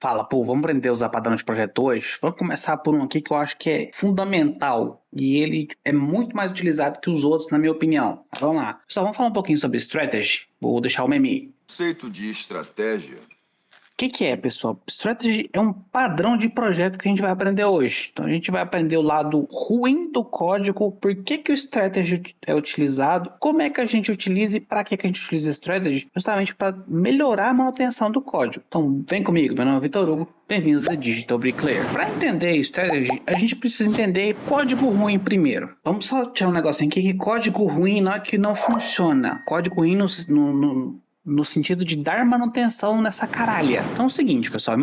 fala, pô, vamos aprender a usar padrão de projeto hoje? Vamos começar por um aqui que eu acho que é fundamental e ele é muito mais utilizado que os outros, na minha opinião. Mas vamos lá. Pessoal, vamos falar um pouquinho sobre strategy. Vou deixar o meme. O conceito de estratégia. O que é, pessoal? Strategy é um padrão de projeto que a gente vai aprender hoje. Então a gente vai aprender o lado ruim do código, por que o strategy é utilizado, como é que a gente utiliza e para que a gente utiliza strategy, justamente para melhorar a manutenção do código. Então vem comigo, meu nome é Vitor Hugo, bem-vindo ao Digital Bricklayer. Para entender strategy, a gente precisa entender código ruim primeiro. Vamos só tirar um negocinho aqui, que código ruim não é que não funciona. Código ruim no sentido de dar manutenção nessa caralha. Então é o seguinte, pessoal,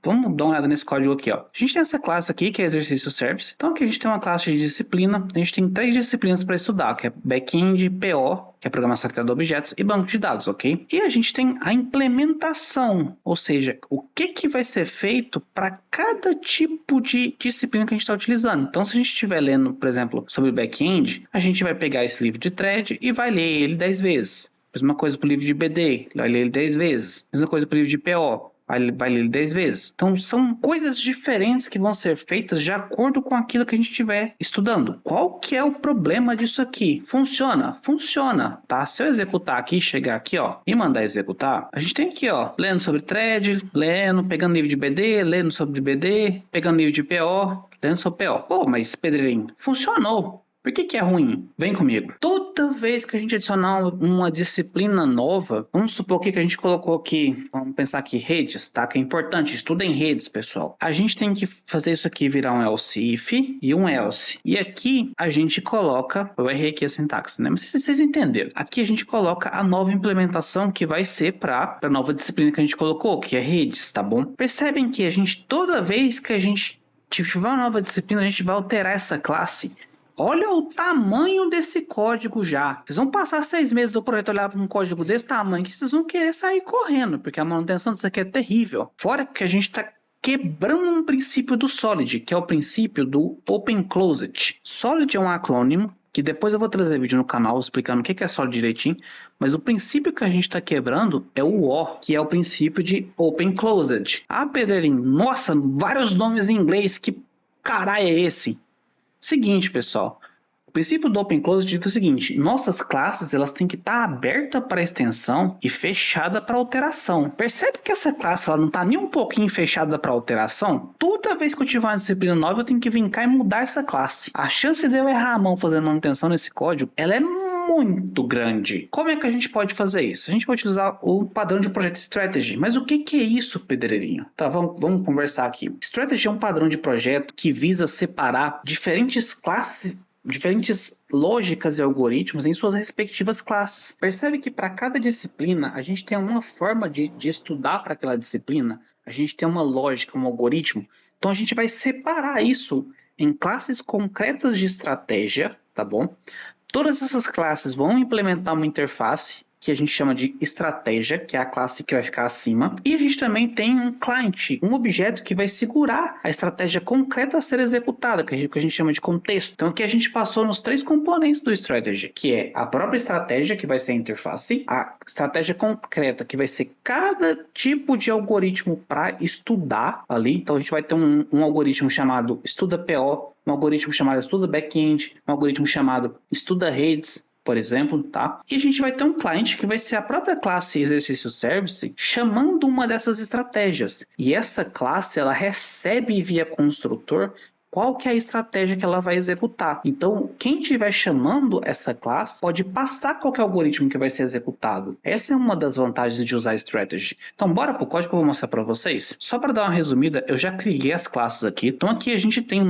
vamos dar uma olhada nesse código aqui, ó. A gente tem essa classe aqui, que é exercício service. Então aqui a gente tem uma classe de disciplina, a gente tem 3 disciplinas para estudar, que é back-end, PO, que é programação orientada a objetos, e banco de dados, ok? E a gente tem a implementação, ou seja, o que vai ser feito para cada tipo de disciplina que a gente está utilizando. Então se a gente estiver lendo, por exemplo, sobre back-end, a gente vai pegar esse livro de thread e vai ler ele 10 vezes. Mesma coisa para o livro de BD, vai ler ele 10 vezes. Mesma coisa para o livro de PO, vai ler ele 10 vezes. Então, são coisas diferentes que vão ser feitas de acordo com aquilo que a gente estiver estudando. Qual que é o problema disso aqui? Funciona? Funciona, tá? Se eu executar aqui, chegar aqui, ó, e mandar executar, a gente tem aqui, ó, lendo sobre thread, lendo, pegando livro de BD, lendo sobre BD, pegando livro de PO, lendo sobre PO. Pô, mas Pedrinho, funcionou. Por que é ruim? Vem comigo. Toda vez que a gente adicionar uma disciplina nova, vamos supor que a gente colocou aqui, vamos pensar aqui, redes, tá? Que é importante, estudem redes, pessoal. A gente tem que fazer isso aqui virar um else if e um else. E aqui a gente coloca, eu errei aqui a sintaxe, né? Mas vocês entenderam. Aqui a gente coloca a nova implementação que vai ser para a nova disciplina que a gente colocou, que é redes, tá bom? Percebem que a gente, toda vez que a gente tiver uma nova disciplina, a gente vai alterar essa classe. Olha o tamanho desse código já. Vocês vão passar 6 meses do projeto olhar para um código desse tamanho que vocês vão querer sair correndo, porque a manutenção disso aqui é terrível. Fora que a gente está quebrando um princípio do Solid, que é o princípio do Open Closed. Solid é um acrônimo, que depois eu vou trazer vídeo no canal explicando o que é Solid direitinho, mas o princípio que a gente está quebrando é o O, que é o princípio de Open Closed. Ah, Pedrinho, nossa, vários nomes em inglês, que caralho é esse? Seguinte, pessoal, o princípio do Open Closed diz o seguinte: nossas classes elas têm que estar abertas para extensão e fechada para alteração. Percebe que essa classe ela não está nem um pouquinho fechada para alteração? Toda vez que eu tiver uma disciplina nova, eu tenho que vir cá e mudar essa classe. A chance de eu errar a mão fazendo manutenção nesse código, ela é muito grande. Como é que a gente pode fazer isso? A gente pode utilizar o padrão de projeto Strategy. Mas o que é isso, Pedreirinho? Tá, vamos conversar aqui. Strategy é um padrão de projeto que visa separar diferentes classes, diferentes lógicas e algoritmos em suas respectivas classes. Percebe que para cada disciplina a gente tem uma forma de estudar para aquela disciplina, a gente tem uma lógica, um algoritmo. Então a gente vai separar isso em classes concretas de estratégia, tá bom? Todas essas classes vão implementar uma interface que a gente chama de estratégia, que é a classe que vai ficar acima. E a gente também tem um client, um objeto que vai segurar a estratégia concreta a ser executada, que a gente chama de contexto. Então aqui a gente passou nos 3 componentes do strategy, que é a própria estratégia, que vai ser a interface, a estratégia concreta, que vai ser cada tipo de algoritmo para estudar ali. Então a gente vai ter um algoritmo chamado estuda PO, um algoritmo chamado estuda back-end, um algoritmo chamado estuda redes, por exemplo, tá? E a gente vai ter um client que vai ser a própria classe exercício service chamando uma dessas estratégias. E essa classe, ela recebe via construtor qual que é a estratégia que ela vai executar. Então, quem estiver chamando essa classe pode passar qualquer algoritmo que vai ser executado. Essa é uma das vantagens de usar strategy. Então, bora pro código que eu vou mostrar para vocês. Só para dar uma resumida, eu já criei as classes aqui. Então, aqui a gente tem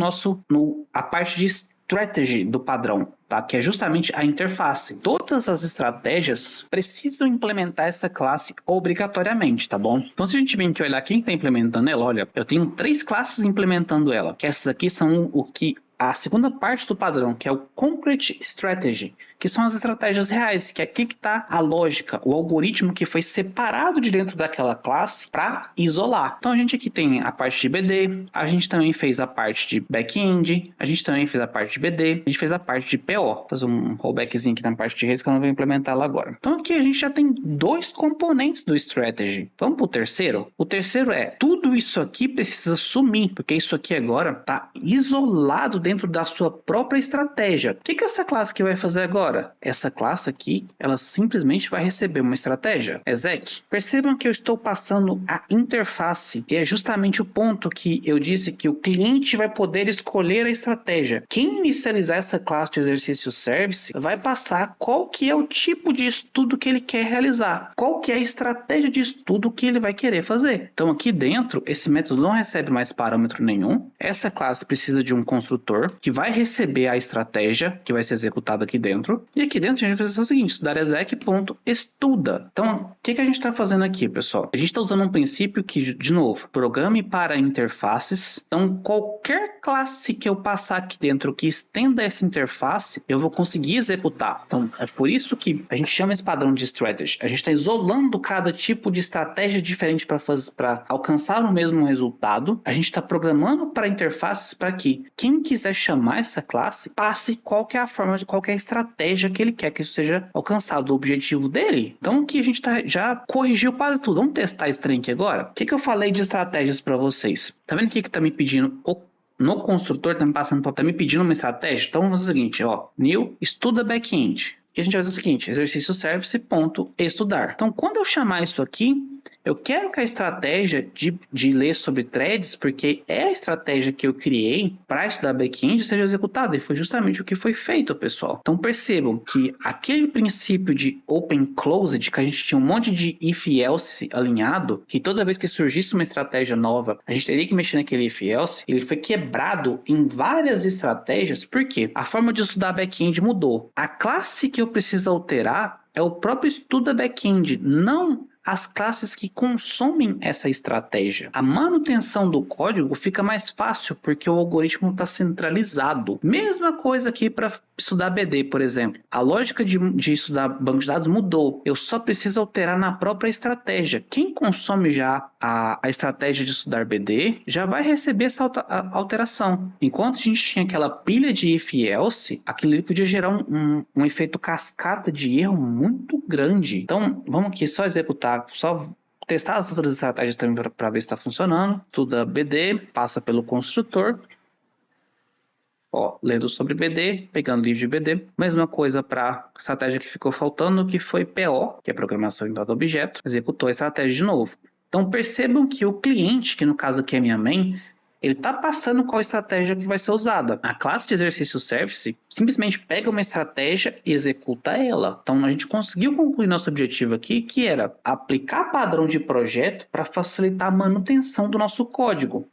a parte de strategy do padrão, tá? Que é justamente a interface. Todas as estratégias precisam implementar essa classe obrigatoriamente, tá bom? Então, se a gente vem aqui olhar quem está implementando ela, olha, eu tenho 3 classes implementando ela, que essas aqui são o que a segunda parte do padrão, que é o Concrete Strategy, que são as estratégias reais, que aqui que está a lógica, o algoritmo que foi separado de dentro daquela classe para isolar. Então a gente aqui tem a parte de BD, a gente também fez a parte de back-end, a gente também fez a parte de BD, a gente fez a parte de PO. Vou fazer um rollbackzinho aqui na parte de redes que eu não vou implementar lá agora. Então aqui a gente já tem dois componentes do Strategy. Vamos para o terceiro? O terceiro é, tudo isso aqui precisa sumir, porque isso aqui agora está isolado dentro da sua própria estratégia. O que essa classe aqui vai fazer agora? Essa classe aqui, ela simplesmente vai receber uma estratégia. Exec. Percebam que eu estou passando a interface, e é justamente o ponto que eu disse que o cliente vai poder escolher a estratégia. Quem inicializar essa classe de exercício service vai passar qual que é o tipo de estudo que ele quer realizar, qual que é a estratégia de estudo que ele vai querer fazer. Então aqui dentro, esse método não recebe mais parâmetro nenhum. Essa classe precisa de um construtor que vai receber a estratégia que vai ser executada aqui dentro. E aqui dentro a gente vai fazer o seguinte, estudar exec.estuda. Então, o que a gente está fazendo aqui, pessoal? A gente está usando um princípio que, de novo, programe para interfaces. Então, qualquer classe que eu passar aqui dentro que estenda essa interface, eu vou conseguir executar. Então, é por isso que a gente chama esse padrão de strategy. A gente está isolando cada tipo de estratégia diferente para alcançar o mesmo resultado. A gente está programando para interfaces para que quem quiser chamar essa classe passe qual que é a forma de qual que é a estratégia que ele quer que isso seja alcançado, o objetivo dele. Então aqui a gente já corrigiu quase tudo. Vamos testar esse trem aqui agora? O que eu falei de estratégias para vocês? Tá vendo aqui que tá me pedindo no construtor, tá me pedindo uma estratégia? Então vamos fazer o seguinte, ó, new, estuda back-end. E a gente vai fazer o seguinte, exercício service.estudar. Então, quando eu chamar isso aqui, eu quero que a estratégia de ler sobre threads, porque é a estratégia que eu criei para estudar back-end, seja executada. E foi justamente o que foi feito, pessoal. Então, percebam que aquele princípio de open closed, que a gente tinha um monte de if e else alinhado, que toda vez que surgisse uma estratégia nova, a gente teria que mexer naquele if e else, ele foi quebrado em várias estratégias, porque a forma de estudar back-end mudou. A classe que eu preciso alterar é o próprio estuda back-end, não as classes que consomem essa estratégia. A manutenção do código fica mais fácil porque o algoritmo está centralizado. Mesma coisa aqui para estudar BD, por exemplo. A lógica de estudar banco de dados mudou. Eu só preciso alterar na própria estratégia. Quem consome já a estratégia de estudar BD já vai receber essa alteração. Enquanto a gente tinha aquela pilha de if e else, aquilo ali podia gerar um efeito cascata de erro muito grande. Então, vamos aqui só executar, só testar as outras estratégias também para ver se está funcionando. Estuda BD, passa pelo construtor. Ó, lendo sobre BD, pegando livro de BD. Mesma coisa para a estratégia que ficou faltando, que foi PO, que é Programação em Dado Objeto. Executou a estratégia de novo. Então percebam que o cliente, que no caso aqui é minha main, ele está passando qual estratégia que vai ser usada. A classe de exercício service simplesmente pega uma estratégia e executa ela. Então a gente conseguiu concluir nosso objetivo aqui, que era aplicar padrão de projeto para facilitar a manutenção do nosso código.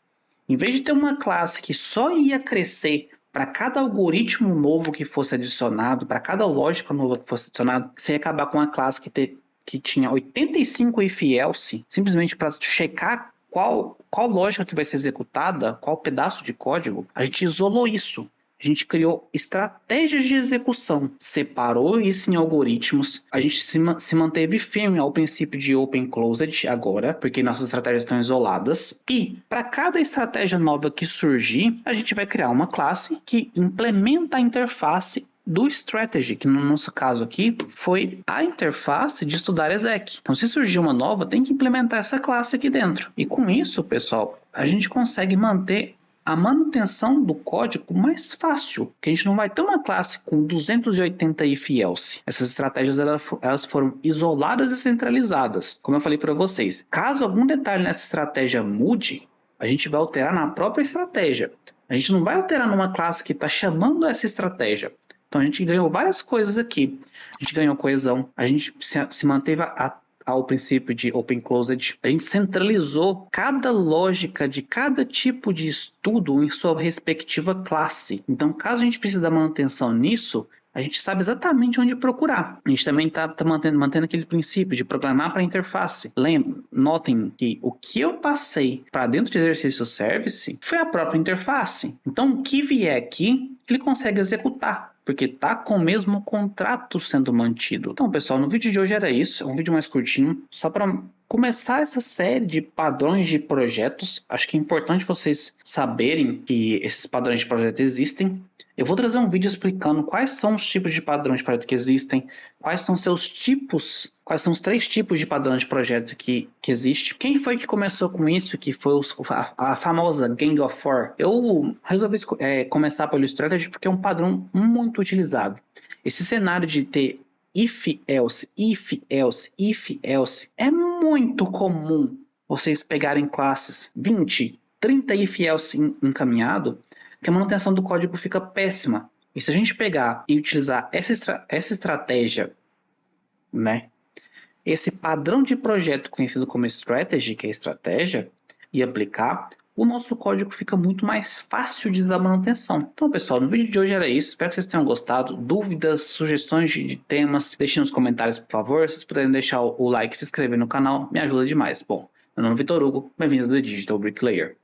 Em vez de ter uma classe que só ia crescer para cada algoritmo novo que fosse adicionado, para cada lógica nova que fosse adicionada, você ia acabar com uma classe que tinha 85 if else, simplesmente para checar qual lógica que vai ser executada, qual pedaço de código. A gente isolou isso. A gente criou estratégias de execução, separou isso em algoritmos, a gente se manteve firme ao princípio de open closed agora, porque nossas estratégias estão isoladas, e para cada estratégia nova que surgir, a gente vai criar uma classe que implementa a interface do strategy, que no nosso caso aqui foi a interface de estudar exec. Então, se surgir uma nova, tem que implementar essa classe aqui dentro. E com isso, pessoal, a gente consegue manter a manutenção do código mais fácil, que a gente não vai ter uma classe com 280 if else. Essas estratégias elas foram isoladas e centralizadas, como eu falei para vocês. Caso algum detalhe nessa estratégia mude, a gente vai alterar na própria estratégia. A gente não vai alterar numa classe que está chamando essa estratégia. Então a gente ganhou várias coisas aqui. A gente ganhou coesão, a gente se manteve ao princípio de open closed, a gente centralizou cada lógica de cada tipo de estudo em sua respectiva classe. Então, caso a gente precise dar manutenção nisso, a gente sabe exatamente onde procurar. A gente também está mantendo aquele princípio de programar para interface. Notem que o que eu passei para dentro de exercício service foi a própria interface. Então, o que vier aqui, ele consegue executar, porque está com o mesmo contrato sendo mantido. Então, pessoal, no vídeo de hoje era isso. É um vídeo mais curtinho, só para começar essa série de padrões de projetos. Acho que é importante vocês saberem que esses padrões de projeto existem. Eu vou trazer um vídeo explicando quais são os tipos de padrões de projeto que existem, quais são seus tipos, quais são os 3 tipos de padrões de projeto que existe. Quem foi que começou com isso, que foi a famosa Gang of Four? Eu resolvi começar pelo Strategy porque é um padrão muito utilizado. Esse cenário de ter if, else, if, else, if, else é muito comum vocês pegarem classes 20, 30 if, else encaminhado, que a manutenção do código fica péssima. E se a gente pegar e utilizar essa estratégia, né, esse padrão de projeto conhecido como strategy, que é estratégia, e aplicar, o nosso código fica muito mais fácil de dar manutenção. Então, pessoal, no vídeo de hoje era isso. Espero que vocês tenham gostado. Dúvidas, sugestões de temas, deixem nos comentários, por favor. Se vocês puderem deixar o like e se inscrever no canal, me ajuda demais. Bom, meu nome é Vitor Hugo, bem-vindos ao The Digital Bricklayer.